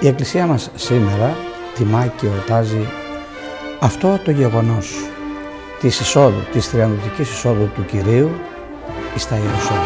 Η Εκκλησία μας σήμερα τιμά και εορτάζει αυτό το γεγονός της εισόδου, της θριαμβευτικής εισόδου του Κυρίου στα Ιερουσαλήμ.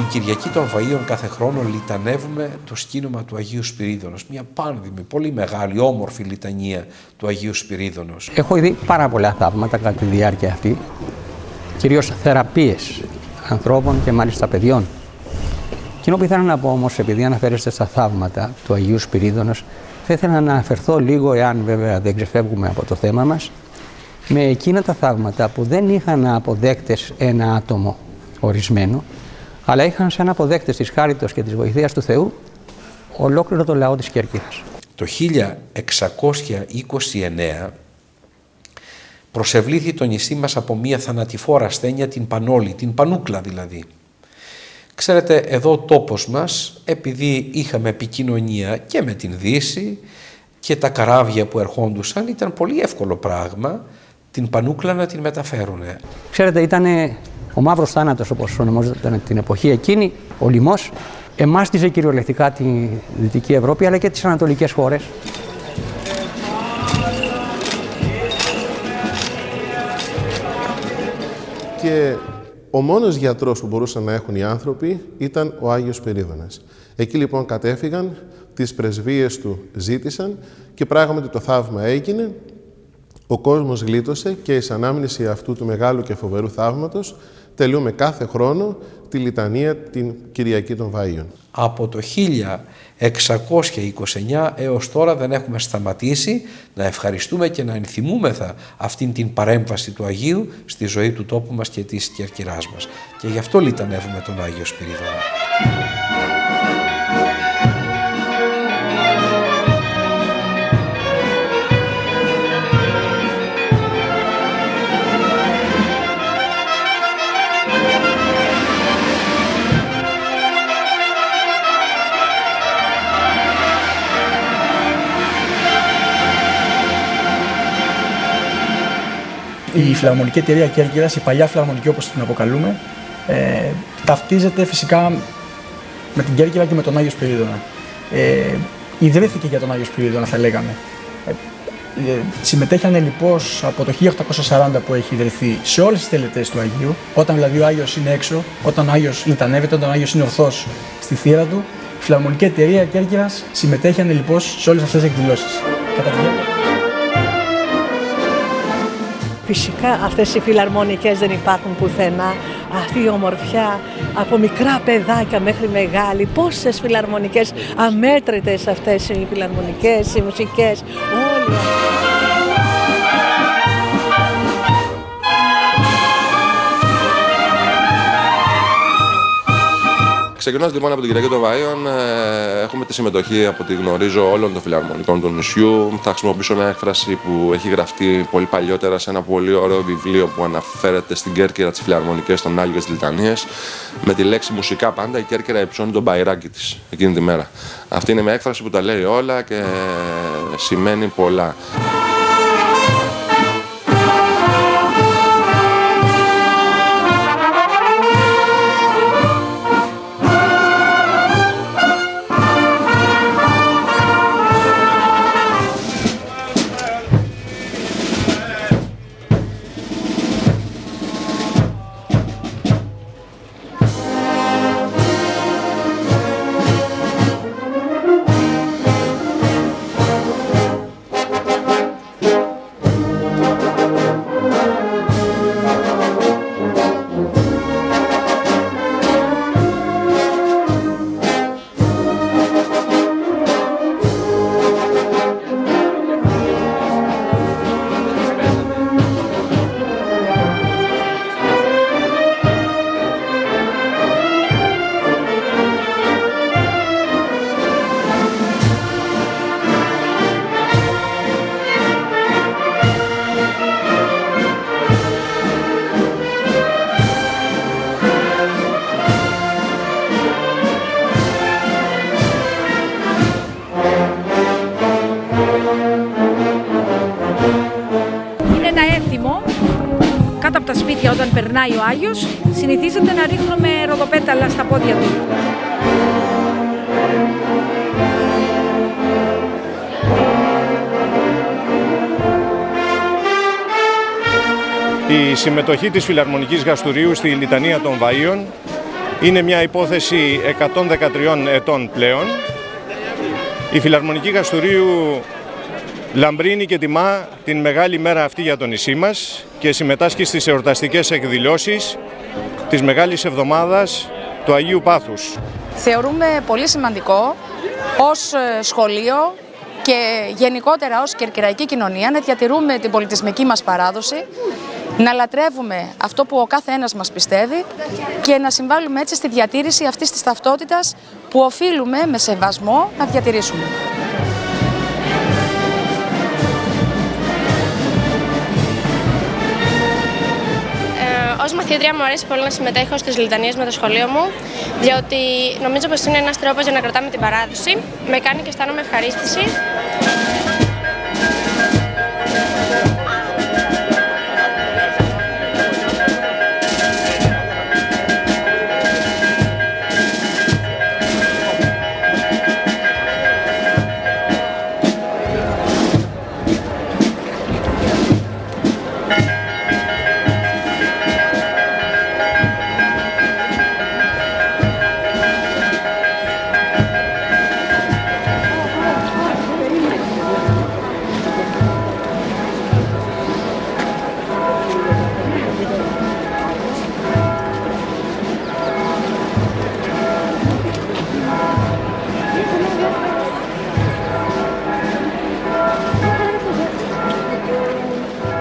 Την Κυριακή των Βαΐων κάθε χρόνο λιτανεύουμε το σκήνομα του Αγίου Σπυρίδωνος. Μια πάνδημη, πολύ μεγάλη, όμορφη λιτανία του Αγίου Σπυρίδωνος. Έχω δει πάρα πολλά θαύματα κατά τη διάρκεια αυτή, κυρίως θεραπείες ανθρώπων και μάλιστα παιδιών. Εκείνο που ήθελα να πω όμως, επειδή αναφέρεστε στα θαύματα του Αγίου Σπυρίδωνος, θα ήθελα να αναφερθώ λίγο, εάν βέβαια δεν ξεφεύγουμε από το θέμα μας, με εκείνα τα θαύματα που δεν είχαν αποδέκτες ένα άτομο ορισμένο, αλλά είχαν σαν αποδέκτες της χάριτος και της βοηθείας του Θεού ολόκληρο το λαό της Κέρκυρας. Το 1629 προσευλήθη το νησί μας από μία θανατηφόρα ασθένεια, την πανόλη, την πανούκλα δηλαδή. Ξέρετε, εδώ ο τόπος μας, επειδή είχαμε επικοινωνία και με την Δύση και τα καράβια που ερχόντουσαν, ήταν πολύ εύκολο πράγμα την πανούκλα να την μεταφέρουν. Ξέρετε, ήταν ο μαύρος θάνατος, όπως ονομάζονταν την εποχή εκείνη, ο λοιμός, εμάστιζε κυριολεκτικά τη Δυτική Ευρώπη, αλλά και τις ανατολικές χώρες. Και ο μόνος γιατρός που μπορούσαν να έχουν οι άνθρωποι ήταν ο Άγιος Σπυρίδωνας. Εκεί λοιπόν κατέφυγαν, τις πρεσβείες του ζήτησαν και πράγματι το θαύμα έγινε. Ο κόσμος γλίτωσε και εις ανάμνηση αυτού του μεγάλου και φοβερού θαύματος τελειούμε κάθε χρόνο τη λιτανία την Κυριακή των Βαΐων. Από το 1629 έως τώρα δεν έχουμε σταματήσει να ευχαριστούμε και να ενθυμούμεθα αυτήν την παρέμβαση του Αγίου στη ζωή του τόπου μας και της Κερκυράς μας. Και γι' αυτό λιτανεύουμε τον Άγιο Σπυρίδωνα. Η Φιλαρμονική Εταιρεία Κέρκυρας, η παλιά Φιλαρμονική όπως την αποκαλούμε, ταυτίζεται φυσικά με την Κέρκυρα και με τον Άγιο Σπυρίδωνα. Ιδρύθηκε για τον Άγιο Σπυρίδωνα, θα λέγαμε. Συμμετέχει ανελιπώς από το 1840 που έχει ιδρυθεί σε όλες τις τελετές του Αγίου, όταν δηλαδή ο Άγιος είναι έξω, όταν ο Άγιος λιτανεύεται, όταν ο Άγιος είναι ορθός στη θύρα του. Η Φιλαρμονική Εταιρεία Κέρκυρας συμμετέχει ανελιπώς σε όλες αυτές τις εκδηλώσεις. Φυσικά αυτές οι φιλαρμονικές δεν υπάρχουν πουθενά. Αυτή η ομορφιά από μικρά παιδάκια μέχρι μεγάλη. Πόσες φιλαρμονικές, αμέτρητες αυτές οι φιλαρμονικές, οι μουσικές, όλοι. Ξεκινώντας λοιπόν από την Κυριακή των Βαΐων, έχουμε τη συμμετοχή από ό,τι γνωρίζω όλων των φιλαρμονικών του νησιού. Θα χρησιμοποιήσω μια έκφραση που έχει γραφτεί πολύ παλιότερα σε ένα πολύ ωραίο βιβλίο που αναφέρεται στην Κέρκυρα, τις φιλαρμονικές, τον Άγιο και τις Λιτανίες. Με τη λέξη μουσικά πάντα η Κέρκυρα υψώνει τον μπαϊράκι της εκείνη τη μέρα. Αυτή είναι μια έκφραση που τα λέει όλα και σημαίνει πολλά. περνάει ο Άγιος, συνηθίζεται να ρίχνουμε ροδοπέταλα στα πόδια του. Η συμμετοχή της Φιλαρμονικής Γαστουρίου στη Λιτανία των Βαΐων είναι μια υπόθεση 113 ετών πλέον. Η Φιλαρμονική Γαστουρίου λαμπρύνει και τιμά την μεγάλη μέρα αυτή για το νησί μας και συμμετάσχει στις εορταστικές εκδηλώσεις της Μεγάλης Εβδομάδας του Αγίου Πάθους. Θεωρούμε πολύ σημαντικό ως σχολείο και γενικότερα ως κερκυραϊκή κοινωνία να διατηρούμε την πολιτισμική μας παράδοση, να λατρεύουμε αυτό που ο κάθε ένας μας πιστεύει και να συμβάλλουμε έτσι στη διατήρηση αυτής της ταυτότητας που οφείλουμε με σεβασμό να διατηρήσουμε. Ως μαθήτρια μου αρέσει πολύ να συμμετέχω στις λιτανίες με το σχολείο μου, διότι νομίζω πως είναι ένας τρόπος για να κρατάμε την παράδοση, με κάνει και αισθάνομαι ευχαρίστηση.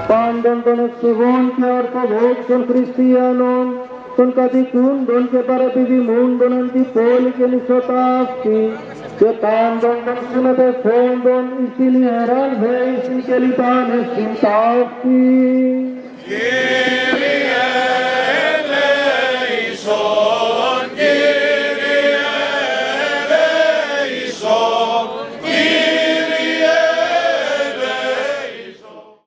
Πάντων των ευσεβών και ορθοδόξων χριστιανών, των κατοικούντων και παρεπιδημούντων εν τη πόλη και νησοτάφτη, και πάντων των συμμετεχόντων εις την ιεράν δέηση και λιτάνες συντάφτη.